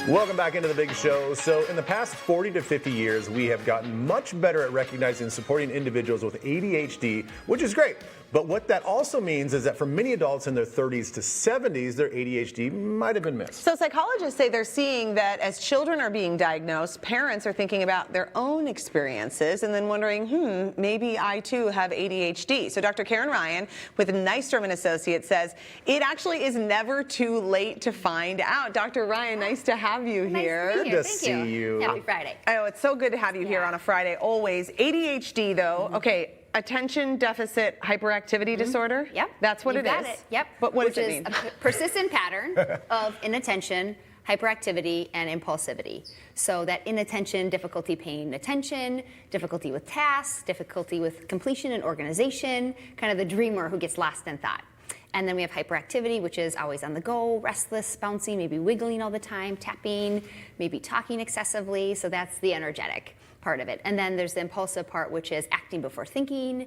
Welcome back into the big show. So in the past 40 to 50 years, we have gotten much better at recognizing and supporting individuals with ADHD, which is great. But what that also means is that for many adults in their 30s to 70s, their ADHD might have been missed. So psychologists say they're seeing that as children are being diagnosed, parents are thinking about their own experiences and then wondering, maybe I too have ADHD. So Dr. Karin Ryan with Nystrom and Associates says it actually is never too late to find out. Dr. Ryan, nice to have you here. Good to see you. Happy Friday. Oh, it's so good to have you here on a Friday, always. ADHD, though, okay. Attention deficit hyperactivity disorder? Yep. That's what You it got is. it. Yep. But what does it Which mean? is a persistent pattern of inattention, hyperactivity, and impulsivity. So that inattention, difficulty paying attention, difficulty with tasks, difficulty with completion and organization, kind of the dreamer who gets lost in thought. And then we have hyperactivity, which is always on the go, restless, bouncing, maybe wiggling all the time, tapping, maybe talking excessively. So that's the energetic part of it. And then there's the impulsive part, which is acting before thinking,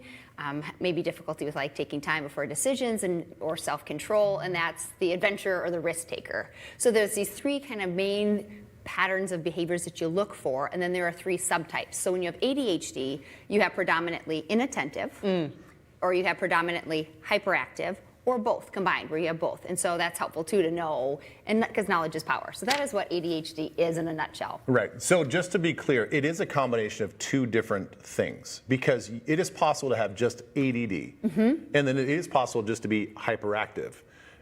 maybe difficulty with like taking time before decisions or self-control, and that's the adventurer or the risk taker. So there's these three kind of main patterns of behaviors that you look for, and then there are three subtypes. So when you have ADHD, you have predominantly inattentive, or you have predominantly hyperactive, or both combined, where you have both. And so that's helpful too to know, and because knowledge is power. So that is what ADHD is in a nutshell. Right. So just to be clear, it is a combination of two different things, because it is possible to have just ADD, and then it is possible just to be hyperactive.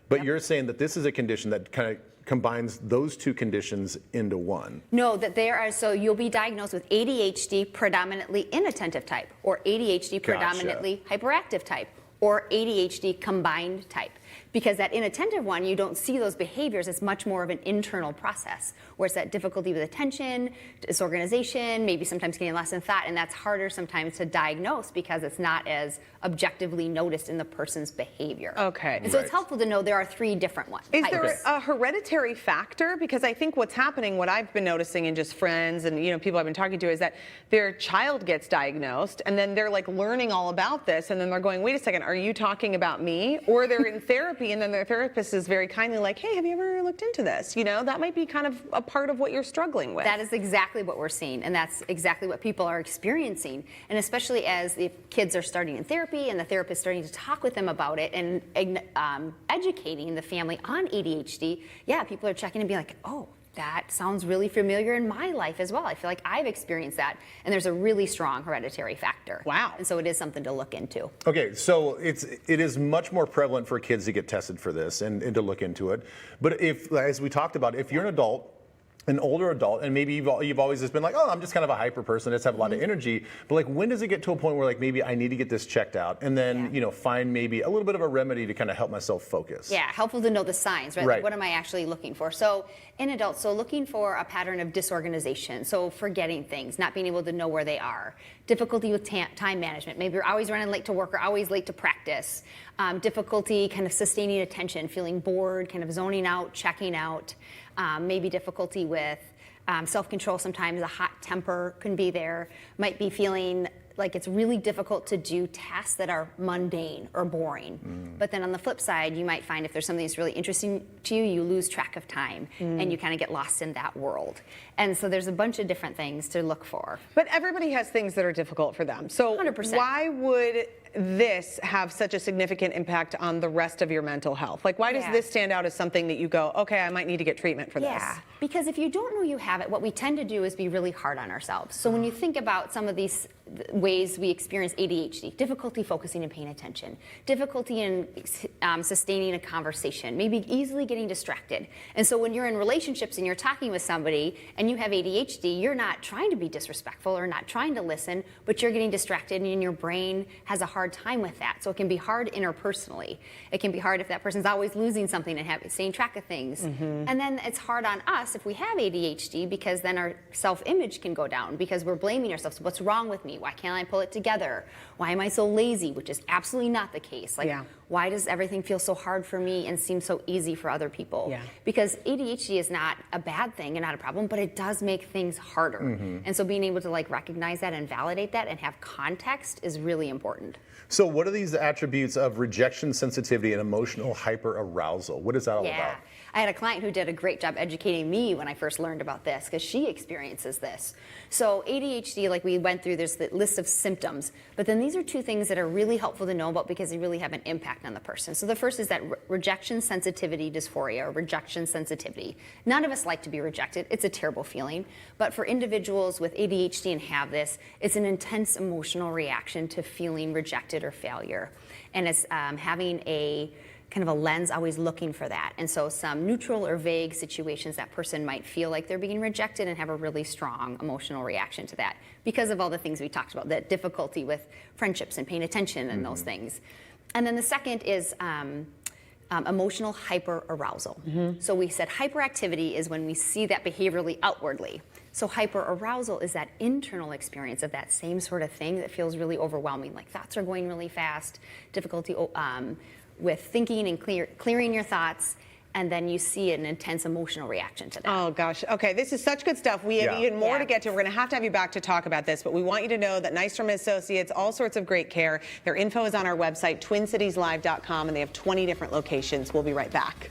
But you're saying that this is a condition that kind of combines those two conditions into one. No, that there are, so you'll be diagnosed with ADHD predominantly inattentive type, or ADHD predominantly hyperactive type, or ADHD combined type. Because that inattentive one, you don't see those behaviors. It's much more of an internal process, where it's that difficulty with attention, disorganization, maybe sometimes getting lost in thought, and that's harder sometimes to diagnose because it's not as objectively noticed in the person's behavior. Okay. And so it's helpful to know there are three different ones. Is there a hereditary factor? Because I think what's happening, what I've been noticing in just friends and people I've been talking to, is that their child gets diagnosed and then they're like learning all about this, and then they're going, wait a second, are you talking about me? Or they're in therapy and then their therapist is very kindly like, hey, have you ever looked into this? That might be kind of a part of what you're struggling with. That is exactly what we're seeing, and that's exactly what people are experiencing. And especially as the kids are starting in therapy and the therapist is starting to talk with them about it and educating the family on ADHD, people are checking and being like, oh, that sounds really familiar in my life as well. I feel like I've experienced that, and there's a really strong hereditary factor. Wow. And so it is something to look into. Okay, so it is much more prevalent for kids to get tested for this and to look into it. But if, as we talked about, if you're an adult, an older adult, and maybe you've always just been like, oh, I'm just kind of a hyper person, I just have a lot of energy. But like, when does it get to a point where like maybe I need to get this checked out, and then find maybe a little bit of a remedy to kind of help myself focus? Yeah, helpful to know the signs, right? Like, what am I actually looking for? So in adults, looking for a pattern of disorganization, so forgetting things, not being able to know where they are, difficulty with time management. Maybe you're always running late to work or always late to practice. Difficulty kind of sustaining attention, feeling bored, kind of zoning out, checking out. Maybe difficulty with self-control sometimes, a hot temper can be there. Might be feeling like it's really difficult to do tasks that are mundane or boring. But then on the flip side, you might find if there's something that's really interesting to you, you lose track of time and you kind of get lost in that world. And so there's a bunch of different things to look for. But everybody has things that are difficult for them. So 100%. Why would this have such a significant impact on the rest of your mental health? Like, why does this stand out as something that you go, okay, I might need to get treatment for this? Yeah, because if you don't know you have it, what we tend to do is be really hard on ourselves. So when you think about some of these ways we experience ADHD, difficulty focusing and paying attention, difficulty in sustaining a conversation, maybe easily getting distracted. And so when you're in relationships and you're talking with somebody and you have ADHD, you're not trying to be disrespectful or not trying to listen, but you're getting distracted and your brain has a hard time with that. So it can be hard interpersonally. It can be hard if that person's always losing something and staying track of things. And then it's hard on us if we have ADHD, because then our self-image can go down because we're blaming ourselves. What's wrong with me? Why can't I pull it together? Why am I so lazy? Which is absolutely not the case. Like, why does everything feel so hard for me and seem so easy for other people? Because ADHD is not a bad thing and not a problem, but it does make things harder. And so being able to recognize that and validate that and have context is really important. So what are these attributes of rejection sensitivity and emotional hyperarousal? What is that all about? I had a client who did a great job educating me when I first learned about this, because she experiences this. So ADHD, like we went through, there's the list of symptoms, but then these are two things that are really helpful to know about because they really have an impact on the person. So the first is that rejection sensitivity dysphoria, or rejection sensitivity. None of us like to be rejected. It's a terrible feeling. But for individuals with ADHD and have this, it's an intense emotional reaction to feeling rejected or failure. And it's having a kind of a lens always looking for that. And so some neutral or vague situations, that person might feel like they're being rejected and have a really strong emotional reaction to that because of all the things we talked about, that difficulty with friendships and paying attention and those things. And then the second is emotional hyperarousal. So we said hyperactivity is when we see that behaviorally outwardly. So hyperarousal is that internal experience of that same sort of thing that feels really overwhelming, like thoughts are going really fast, difficulty with thinking and clearing your thoughts, and then you see an intense emotional reaction to that. Oh gosh. Okay, this is such good stuff. We have even more to get to. We're going to have you back to talk about this, but we want you to know that Nystrom and Associates, all sorts of great care. Their info is on our website, twincitieslive.com, and they have 20 different locations. We'll be right back.